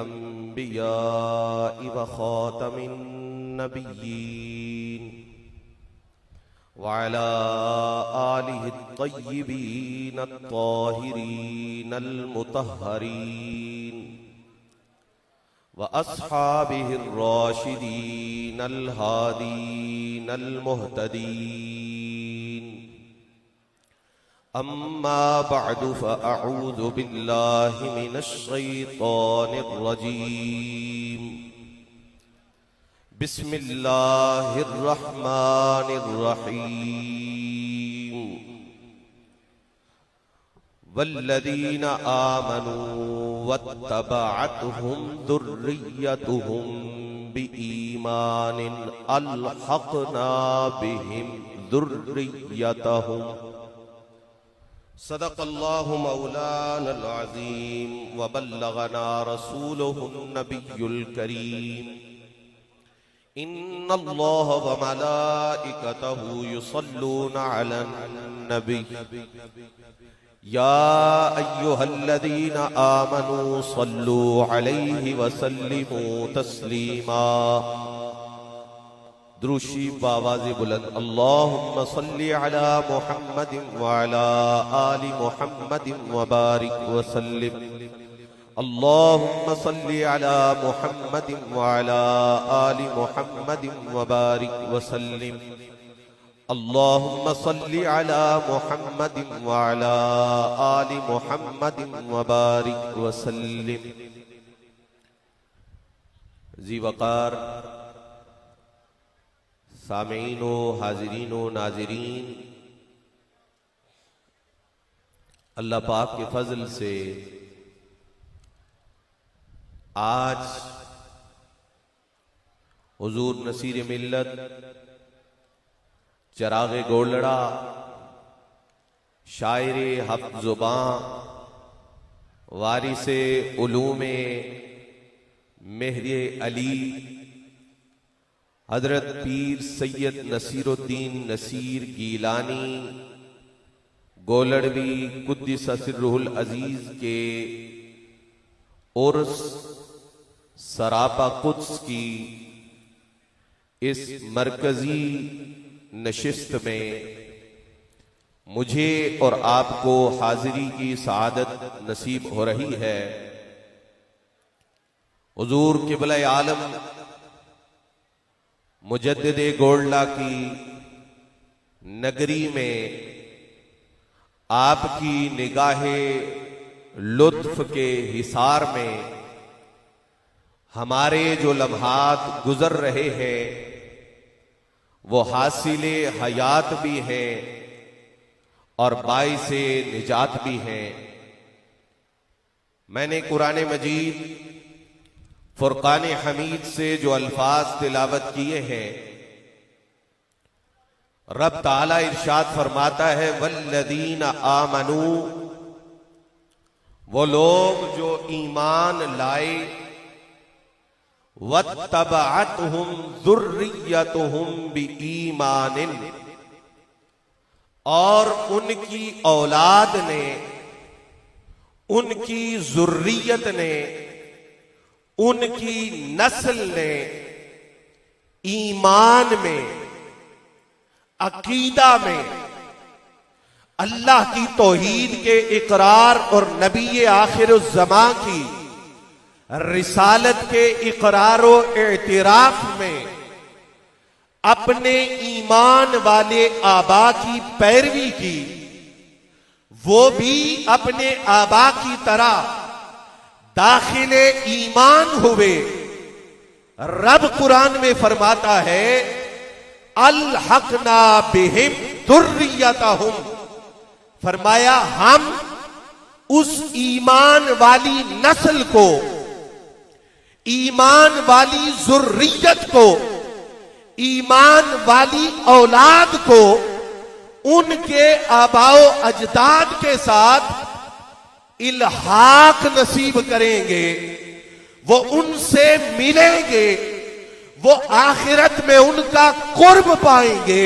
अंबियाइ व खातमिन नबिय्यीन व अला आलिहि तय्यिबीन अत्ताहिरीन अलमुतहहरीन व अस्हाबिहि राशिदीन अलहादीन अलमुहतदीन। अम्मा बअदु फ़अऊज़ु बिल्लाहि मिनश्शैतानिर रजीम। बिस्मिल्लाहिर रहमानिर रहीम। वल्लज़ीना आमनू वत्तबअतहुम ज़ुर्रिय्यतुहुम बिईमानिन अलहक़ना बिहिम ज़ुर्रिय्यतहुम। सदक़ल्लाहु मौलानल अज़ीम व बल्लगना रसूलुहुन नबियुल करीम। इन्नल्लाह व मलाइकतहु युसल्लूना अलन नबी या अय्युहल्लज़ीना आमनू सल्लू अलैहि व सल्लिमू तस्लीमा। द्रूशी बावाज़े बुलंद अल्लाहुम्मा सल्लि अला मुहम्मदिन व अला आलि मुहम्मदिन व बारिक व सल्लिम। अल्लाहुम्मा सल्लि अला मुहम्मदिन व अला आलि मुहम्मदिन व बारिक व सल्लिम। अल्लाहुम्मा सल्लि अला मुहम्मदिन व अला आलि मुहम्मदिन व बारिक व सल्लिम। जी वक़ार सामीन व हाजिरीन व नाजिरीन, अल्लाह पाक के फजल से आज हुजूर नसीर मिल्लत चराग़े गोलड़ा शायरे हक़ ज़ुबां वारिसे उलूमे मेहरे अली हजरत पीर सैयद नसीरुद्दीन नसीर गीलानी गोलड़वी कुद्दिस सिर्रुहुल अजीज के उर्स सरापा कुद्स की इस मरकजी नशिस्त में मुझे और आपको हाजिरी की सआदत नसीब हो रही है। हुजूर क़िबला आलम मुजद्दिदे गोल्डा की नगरी में आपकी निगाहे लुत्फ के हिसार में हमारे जो लम्हात गुजर रहे हैं वो हासिले हयात भी हैं और बाइसे निजात भी हैं। मैंने कुरान मजीद फुरकान हमीद से जो अल्फाज तिलावत किए हैं, रब ताला इरशाद फरमाता है वल्लज़ीना आमनू, वो लोग जो ईमान लाए, वत्तबअतहुम ज़ुर्रिय्यतुहुम बिईमानिन, और उनकी औलाद ने, उनकी ज़ुर्रियत ने, उनकी नस्ल ने ईमान में, अकीदा में अल्लाह की तौहीद के इकरार और नबी आखिरुज़्ज़मां की रिसालत के इकरार व एतराफ में अपने ईमान वाले आबा की पैरवी की, वो भी अपने आबा की तरह दाखिले ईमान हुए। रब कुरान में फरमाता है अलहक़ना बिहिम ज़ुर्रियतहुम, फरमाया हम उस ईमान वाली नस्ल को, ईमान वाली ज़ुर्रियत को, ईमान वाली औलाद को उनके आबाओ अजदाद के साथ इल्हाक नसीब करेंगे। वो उनसे मिलेंगे, वो आखिरत में उनका कुर्ब पाएंगे,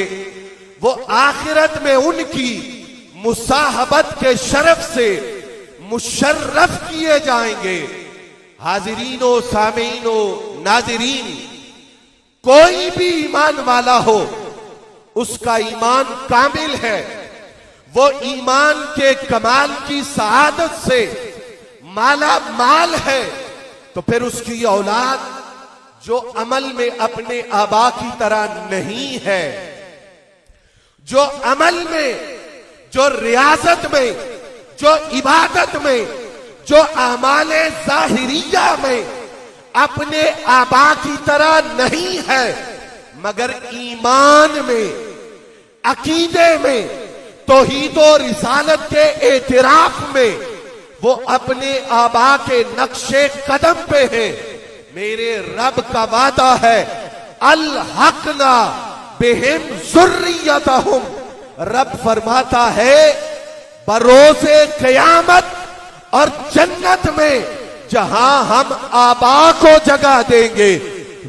वो आखिरत में उनकी मुसाहबत के शरफ से मुशर्रफ किए जाएंगे। हाजिरीनो सामीनो नाजिरीन, कोई भी ईमान वाला हो उसका ईमान कामिल है। वो ईमान के कमाल की सआदत से माला माल है, तो फिर उसकी औलाद जो अमल में अपने आबा की तरह नहीं है, जो अमल में, जो रियाजत में, जो इबादत में, जो आमाले जाहिरिया में अपने आबा की तरह नहीं है, मगर ईमान में, अकीदे में, तौहीद और रिसालत के एतराफ में वो अपने आबा के नक्शे कदम पे है। मेरे रब का वादा है, अल हकना बिहिम ज़ुर्रियतहुम, रब फरमाता है बरोज़े क़यामत और जन्नत में जहां हम आबा को जगह देंगे,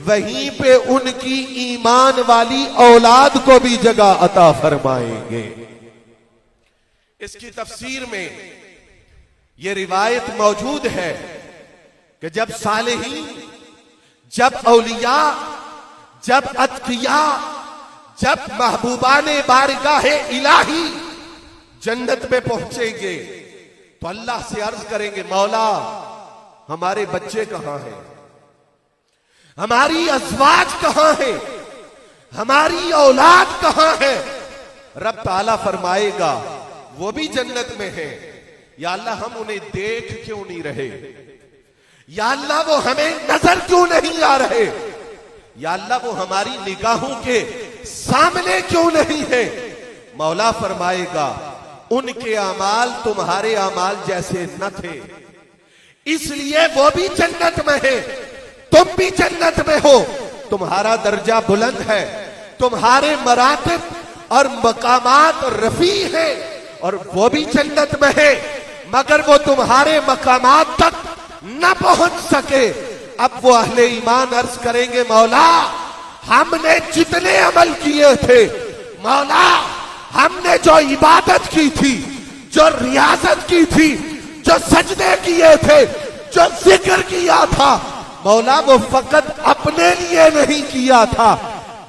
वहीं पे उनकी ईमान वाली औलाद को भी जगह अता फरमाएंगे। इसकी तफसीर में यह रिवायत मौजूद है कि जब सालेहीन, जब औलिया, जब अतकिया, जब महबूबाने बारगाहे इलाही जन्नत में पहुंचेंगे तो अल्लाह से अर्ज करेंगे, मौला हमारे बच्चे कहां हैं, हमारी अज़वाज कहां है, हमारी औलाद कहां है। रब ताला फरमाएगा वो भी जन्नत में है, या अल्लाह हम उन्हें देख क्यों नहीं रहे, या अल्लाह वो हमें नजर क्यों नहीं आ रहे, या अल्लाह वो हमारी निगाहों के सामने क्यों नहीं है। मौला फरमाएगा उनके अमाल तुम्हारे अमाल जैसे न थे, इसलिए वो भी जन्नत में है, तुम भी जन्नत में हो, तुम्हारा दर्जा बुलंद है, तुम्हारे मरातिब और मकामात रफी है, और वो भी जन्नत में है, मगर वो तुम्हारे मकामात तक न पहुंच सके। अब वो अहले ईमान अर्ज करेंगे, मौला हमने जितने अमल किए थे, मौला हमने जो इबादत की थी, जो रियाजत की थी, जो सजदे किए थे, जो जिक्र किया था, मौला वो फकत अपने लिए नहीं किया था,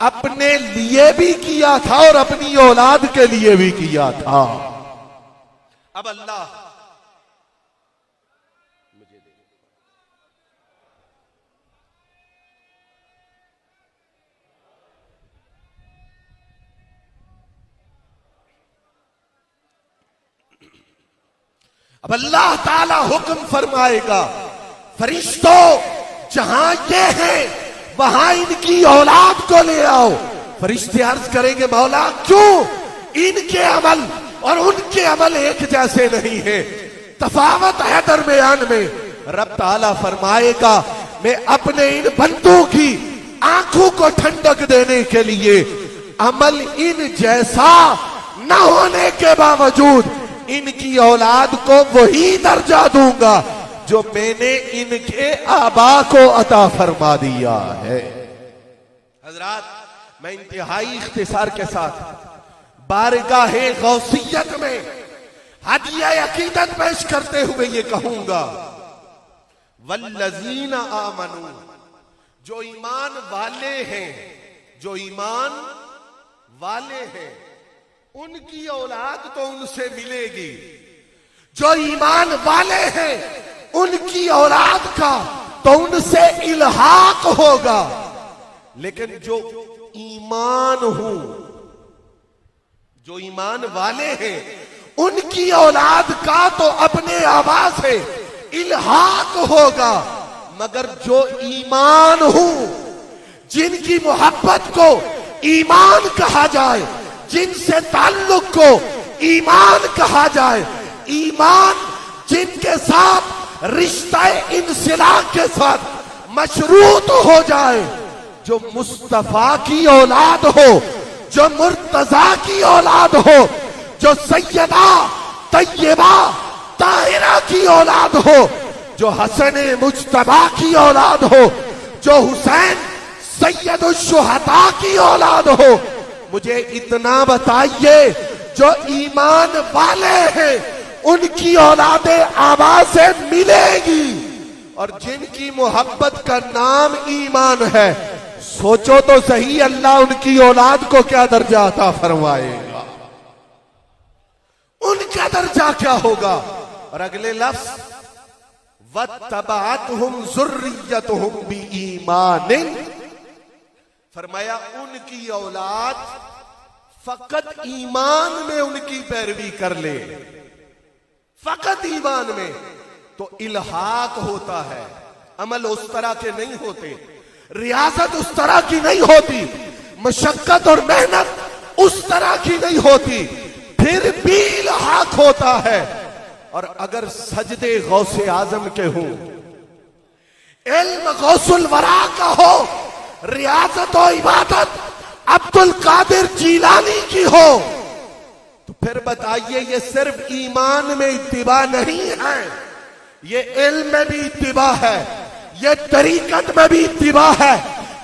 अपने लिए भी किया था और अपनी औलाद के लिए भी किया था। अब अल्लाह मुझे दे, अब अल्लाह ताला हुक्म फरमाएगा, फरिश्तों जहां ये हैं वहां इनकी औलाद को ले आओ। फरिश्ते अर्ज करेंगे, मौला क्यों, इनके अमल और उनके अमल एक जैसे नहीं है, तफावत है दरमियान में। रब ताला फरमाएगा, मैं अपने इन बंदों की आंखों को ठंडक देने के लिए अमल इन जैसा न होने के बावजूद इनकी औलाद को वही दर्जा दूंगा जो मैंने इनके आबा को अता फरमा दिया है। हजरात, मैं इंतहाई इख्तिसार के साथ बारगाहे गौसियत में हदिया अकीदत पेश करते हुए ये कहूंगा, वल्लज़ीना आमनू, जो ईमान वाले हैं, जो ईमान वाले हैं उनकी औलाद तो उनसे मिलेगी, जो ईमान वाले हैं उनकी औलाद का तो उनसे इल्हाक होगा। लेकिन जो ईमान हूं, जो ईमान वाले हैं उनकी औलाद का तो अपने आबा से इल्हाक होगा, मगर जो ईमान हूं, जिनकी मोहब्बत को ईमान कहा जाए, जिनसे ताल्लुक को ईमान कहा जाए, ईमान जिनके साथ रिश्ता इंसिलाक के साथ मशरूत हो जाए, जो मुस्तफा की औलाद हो, जो मुर्तजा की औलाद हो, जो सैयदा तैयबा ताहिरा की औलाद हो, जो हसन मुज्तबा की औलाद हो, जो हुसैन सैयदुल शुहदा की औलाद हो। मुझे इतना बताइए, जो ईमान वाले हैं उनकी औलादे आबा से मिलेगी और जिनकी मोहब्बत का नाम ईमान है, सोचो तो सही अल्लाह उनकी औलाद को क्या दर्जा अता फरमाएगा, उनका दर्जा क्या होगा। और अगले लफ्ज वत्तबअतहुम ज़ुर्रिय्यतुहुम बिईमानिन, फरमाया उनकी औलाद फकत ईमान में उनकी पैरवी कर ले, फकत ईमान में, तो इल्हाक होता है। अमल उस तरह के नहीं होते, रियासत उस तरह की नहीं होती, मशक्कत और मेहनत उस तरह की नहीं होती, फिर भी इल्हाक होता है। और अगर सजदे गौसे आजम के हों, इल्म गौसुल वरा का हो, रियासत और इबादत अब्दुल कादिर जीलानी की हो, तो फिर बताइए ये सिर्फ ईमान में इत्तिबा नहीं है, ये इल्म में भी इत्तिबा है, ये तरीकत में भी इत्तिबा है,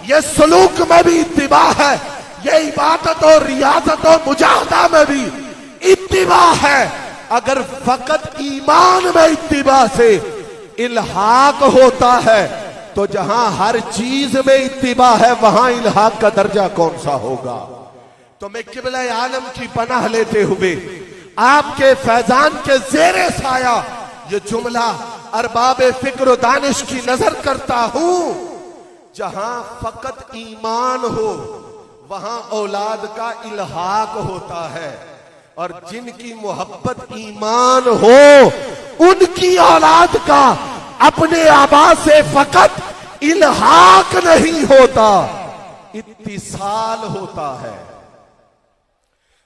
ये सलूक में भी इत्तिबा है, ये इबादत और रियासत और मुजाहदा में भी इत्तिबा है। अगर फकत ईमान में इत्तिबा से इल्हाक होता है, तो जहां हर चीज में इत्तिबा है वहां इल्हाक का दर्जा कौन सा होगा। तो मैं किबला आलम की पनाह लेते हुए आपके फैजान के ज़ेरे साया ये जुमला अरबाब फिक्र दानिश की नजर करता हूं, जहां फकत ईमान हो वहां औलाद का इल्हाक होता है, और जिनकी मोहब्बत ईमान हो उनकी औलाद का अपने आबा से फकत इल्हाक नहीं होता, इत्तिसाल होता है।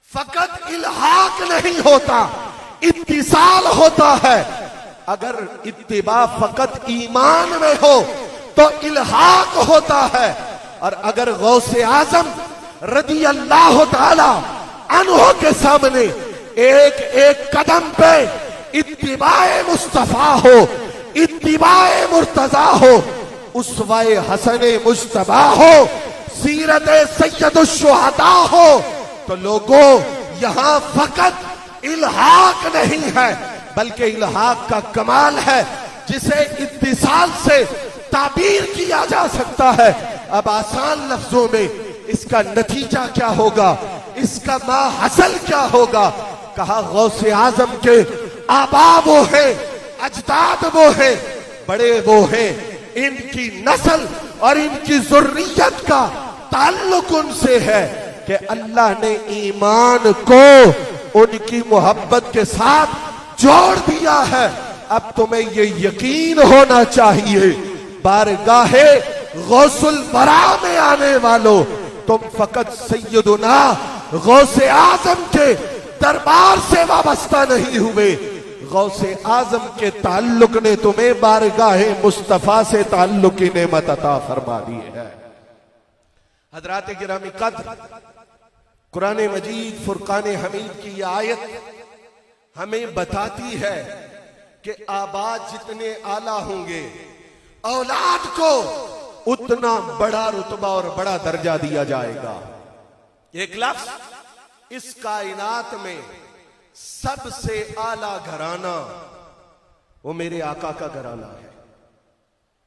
फकत इल्हाक नहीं होता, इत्तिसाल होता है। अगर इत्तिबा फकत ईमान में हो तो इल्हाक होता है, और अगर गौसे आजम रदी अल्लाह ताला अन्हो के सामने एक एक कदम पे इत्तिबाए मुस्तफा हो, इत्तिबाए मुर्तजा हो, उसवाए हसने मुज्तबा हो, सीरत सैयदुश्शुहदा हो, तो लोगों यहां फकत इल्हाक नहीं है बल्कि इल्हाक का कमाल है, जिसे इत्तिसाल से ताबीर किया जा सकता है। अब आसान लफ्जों में इसका नतीजा क्या होगा, इसका माहसल क्या होगा। कहा गौसे आजम के आबा वो है, अजदाद वो है, बड़े वो है, इनकी नस्ल और इनकी जुर्रियत का ताल्लुक उनसे है कि अल्लाह ने ईमान को उनकी मोहब्बत के साथ जोड़ दिया है। अब तुम्हें ये यकीन होना चाहिए, बारगाहे गौसुल वरा में आने वालों, तुम फकत सैयदुना गौसे आजम के दरबार से वाबस्ता नहीं हुए, गौसे आजम के ताल्लुक ने तुम्हें बारगाहे मुस्तफा से ताल्लुक की नेमत अता फरमा दी है। हजरात गिरामी कद्र, कुरान मजीद फुरकान हमीद की आयत हमें बताती है कि आबाद जितने आला होंगे, औलाद को उतना बड़ा रुतबा और बड़ा दर्जा दिया जाएगा। एक लफ्ज, इस कायनात में सबसे आला घराना वो मेरे आका का घराना है,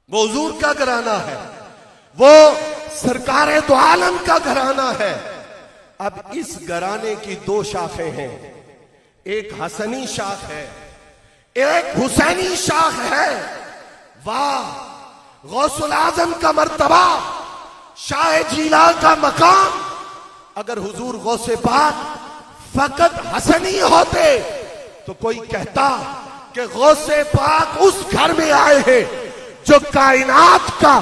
वो हुजूर का घराना है, वो सरकारे दो आलम का घराना है। अब इस घराने की दो शाखें हैं, एक हसनी शाख है, एक हुसैनी शाख है। वाह, गौसुल आजम का मर्तबा, शाह जीलान का मकाम। अगर हुजूर गौसे पाक फकत हसनी होते तो कोई कहता कि गौसे पाक उस घर में आए हैं जो कायनात का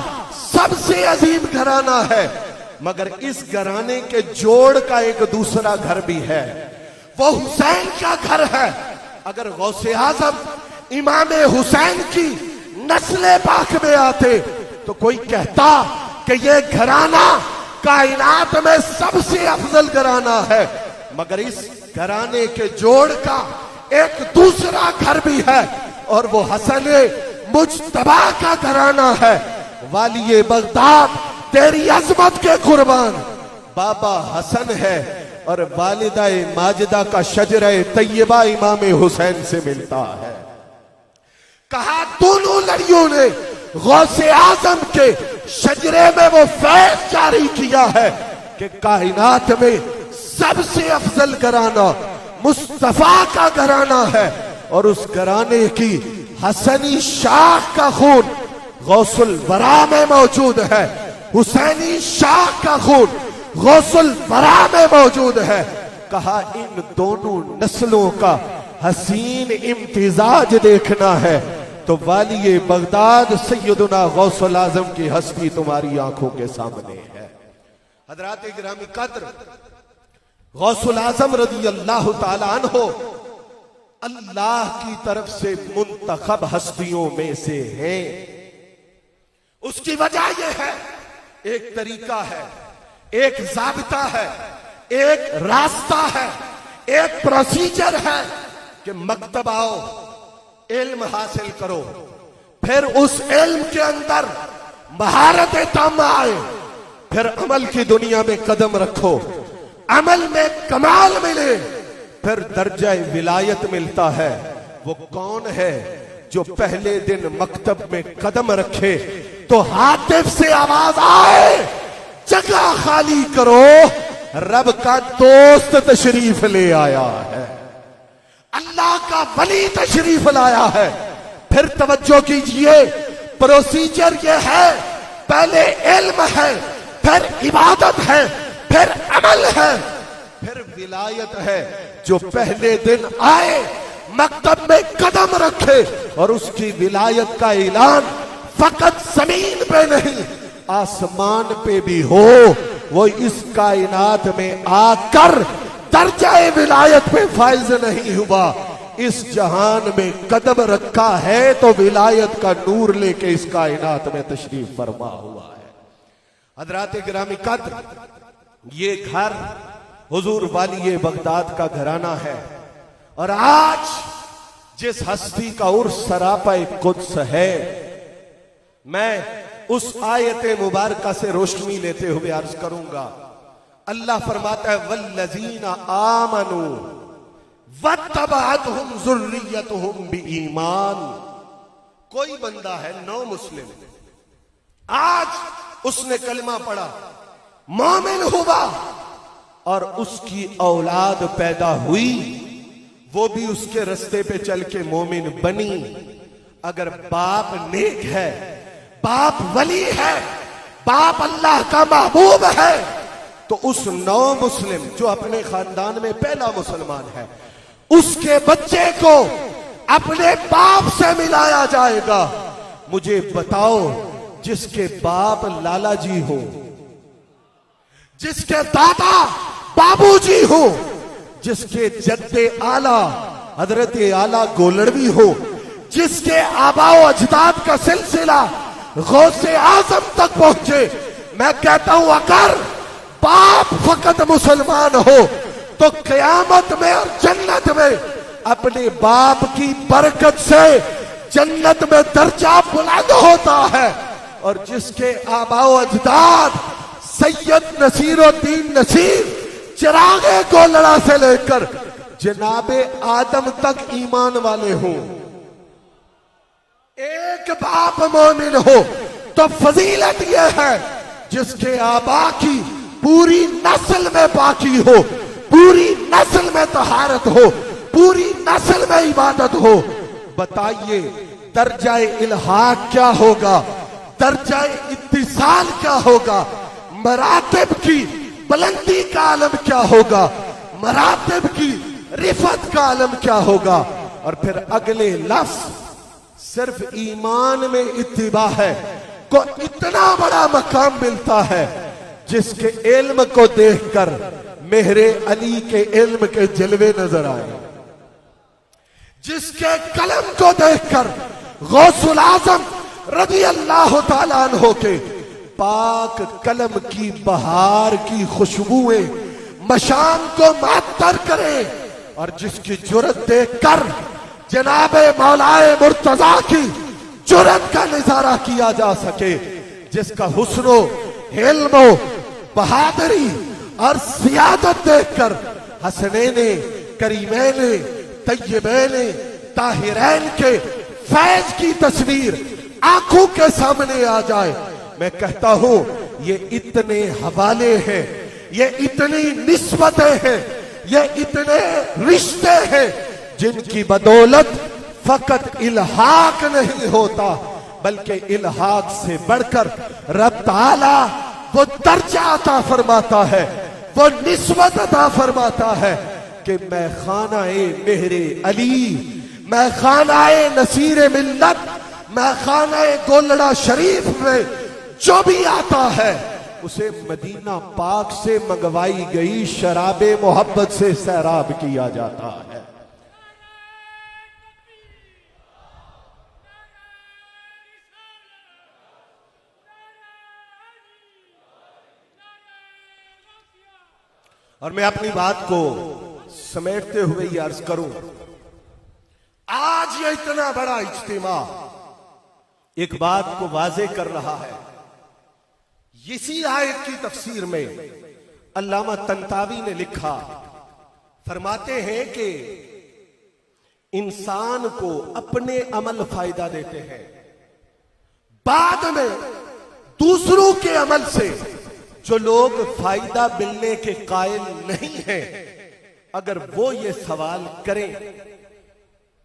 सबसे अजीम घराना है, मगर इस घराने के जोड़ का एक दूसरा घर भी है, वो हुसैन का घर है। अगर गौसे आजम इमाम हुसैन की नस्ले पाक में आते तो कोई कहता कि ये घराना कायनात में सबसे अफजल घराना है, मगर इस घराने के जोड़ का एक दूसरा घर भी है, और वो हसन मुज्तबा का घराना है। वाली बगदाद तेरी अजमत के कुर्बान बाबा हसन है, और वालिदा माजिदा का शजरा तैयबा इमाम हुसैन से मिलता है। कहा दोनों लड़ियों ने गौसे आजम के शजरे में वो फैज जारी किया है कि कायनात में सबसे अफजल घराना मुस्तफा का घराना है, और उस घराने की हसनी शाख का खून गौसुल वरा में मौजूद है, हुसैनी शाख का खून गौसुल वरा में मौजूद है। कहा इन दोनों नस्लों का हसीन इम्तिजाज देखना है तो वाली बगदाद सैयदुना गौसुल आजम की हस्ती तुम्हारी आंखों के सामने है। हजरात गिरामी कद्र, गौसुल आजम रज़ी अल्लाह ताला अन्हो अल्लाह की तरफ से मुंतखब हस्तियों में से हैं। उसकी वजह यह है, एक तरीका है, एक जाबिता है, एक रास्ता है, एक प्रोसीजर है कि मकतब आओ, इल्म हासिल करो, फिर उस इल्म के अंदर महारत ताम आए, फिर अमल की दुनिया में कदम रखो, अमल में कमाल मिले, फिर दर्जा विलायत मिलता है। वो कौन है जो पहले दिन मकतब में कदम रखे तो हातिफ से आवाज आए, जगह खाली करो, रब का दोस्त तशरीफ ले आया है, अल्लाह का वली तशरीफ लाया है। फिर तवज्जो कीजिए, प्रोसीजर ये है, पहले इल्म है, फिर इबादत है, फिर अमल है, फिर विलायत है। जो पहले दिन आए, मकतब में कदम रखे और उसकी विलायत का ऐलान फकत जमीन पे नहीं आसमान पे भी हो, वो इस कायनात में आकर दर्जाए विलायत पे फाइज नहीं हुआ, इस जहान में कदम रखा है तो विलायत का नूर लेके इस कायनात में तशरीफ फरमा हुआ है। हजरात गिरामी कद्र, ये घर हुजूर वाली बगदाद का घराना है, और आज जिस हस्ती का उर्स सरापाए कुद्स है, मैं उस आयत मुबारका से रोशनी लेते हुए अर्ज करूंगा। अल्लाह फरमाता है वल्लज़ीना आमनू वत्तबअतहुम ज़ुर्रिय्यतुहुम बिईमान। कोई बंदा है नौ मुस्लिम, आज उसने कलमा पढ़ा, मोमिन हुआ, और उसकी औलाद पैदा हुई, वो भी उसके रास्ते पे चल के मोमिन बनी। अगर बाप नेक है, बाप वली है, बाप अल्लाह का महबूब है, तो उस नौ मुस्लिम जो अपने खानदान में पहला मुसलमान है, उसके बच्चे को अपने बाप से मिलाया जाएगा। मुझे बताओ, जिसके बाप लाला जी हो, जिसके दादा बाबूजी हो, जिसके जद्दे आला हजरत आला गोलड़वी हो, जिसके आबाओ अजदाद का सिलसिला गौसे आजम तक पहुंचे, मैं कहता हूं अगर बाप फकत मुसलमान हो तो कयामत में और जन्नत में अपने बाप की बरकत से जन्नत में दर्जा बुलंद होता है। और जिसके आबाओ अजदाद सैयद नसीरुद्दीन नसीर चिरागे गोलड़ा से लेकर जनाबे आदम तक ईमान वाले हों, एक बाप मोमिन हो, तो फजीलत यह है जिसके आबा की पूरी नस्ल में पाकी हो, पूरी नस्ल में तहारत हो, पूरी नस्ल में इबादत हो। बताइए दर्जाए इल्हाक क्या होगा, दर्जाए इत्तिसाल क्या होगा, मरातिब की बुलंदी का आलम क्या होगा, मरातिब की रिफत का आलम क्या होगा। और फिर अगले लफ्ज सिर्फ ईमान में इत्तिबा है को इतना बड़ा मकाम मिलता है, जिसके इल्म को देखकर मेहरे अली के इल्म के जलवे नजर आए, जिसके कलम को देखकर गौसुल आजम रज़ी अल्लाह ताला अन्हु के पाक कलम की बहार की खुशबुएं मशाम को मातर करे, और जिसकी जुर्रत देखकर जनाबे मौलाए मुर्तजा की जुर्रत का नजारा किया जा सके, जिसका हुस्नो हिल्मो बहादुरी और सियादत देखकर हसनैने करीमैने तय्यबैने ताहिरैन के फैज की तस्वीर आंखों के सामने आ जाए, मैं कहता हूं ये इतने हवाले हैं, ये इतनी निस्बतें हैं, ये इतने रिश्ते हैं जिनकी बदौलत फकत इल्हाक नहीं होता, बल्कि इल्हाक से बढ़कर रब ताला वो दर्जा अता फरमाता है, वो निस्बत अता फरमाता है कि मैं खानाए मेहरे अली, मैं खानाए नसीर मिल्लत, मैं खानाए गोलड़ा शरीफ में जो भी आता है उसे मदीना पाक से मंगवाई गई शराबे मोहब्बत से सैराब किया जाता है। और मैं अपनी बात को समेटते हुए ये अर्ज करूं, आज ये इतना बड़ा इज्तिमा एक बात को वाजे कर रहा है। इसी आयत की तफसीर में अल्लामा तंतावी ने लिखा, फरमाते हैं कि इंसान को अपने अमल फायदा देते हैं, बाद में दूसरों के अमल से जो लोग फायदा मिलने के कायल नहीं हैं, अगर वो ये सवाल करें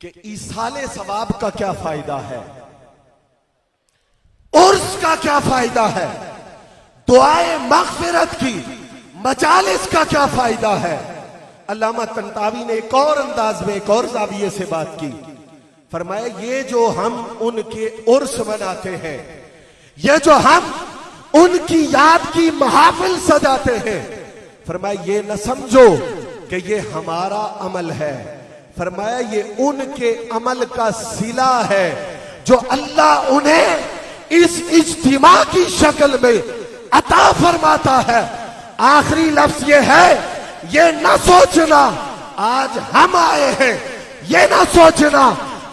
कि ईसाले सवाब का क्या फायदा है, उर्स का क्या फायदा है, दुआए मगफिरत की मजालिस का क्या फायदा है, अल्लामा तंतावी ने एक और अंदाज में एक और जाविये से बात की। फरमाया ये जो हम उनके उर्स मनाते हैं, ये जो हम उनकी याद की महफिल सजाते हैं, फरमाया ये न समझो कि ये हमारा अमल है, फरमाया ये उनके अमल का सिला है जो अल्लाह उन्हें इस इज्तिमा की शक्ल में अता फरमाता है। आखिरी लफ्ज ये है, ये ना सोचना आज हम आए हैं, ये ना सोचना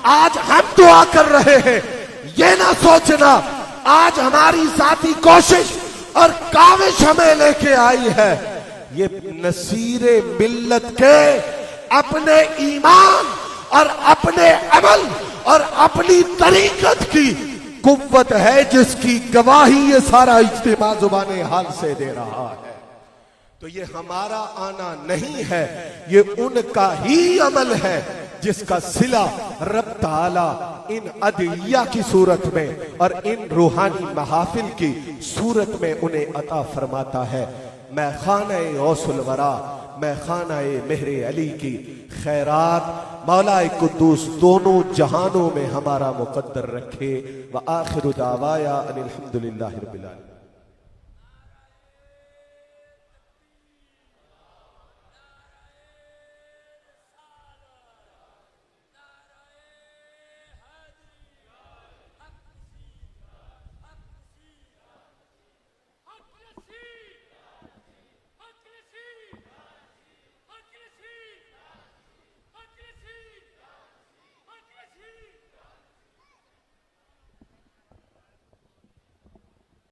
आज हम दुआ कर रहे हैं, ये ना सोचना आज हमारी जाती कोशिश और काविश हमें लेके आई है। ये नसीरे मिल्लत के अपने ईमान और अपने अमल और अपनी तरीकत की कुव्वत है जिसकी गवाही ये सारा इज्तिमा जुबाने हाल से दे रहा है। तो ये हमारा आना नहीं है, ये उनका ही अमल है जिसका सिला रब ताला इन अदिया की सूरत में और इन रूहानी महाफिल की सूरत में उन्हें अता फरमाता है। मैं खानाए गौसुल वरा, मैं खानाए मेहरे अली की खैरात मौलाए कुद्दूस दोनों जहानों में हमारा मुकद्दर रखे। व आखिरु दावाया अनिल हम्दुलिल्लाहि रब्बिल आलमीन।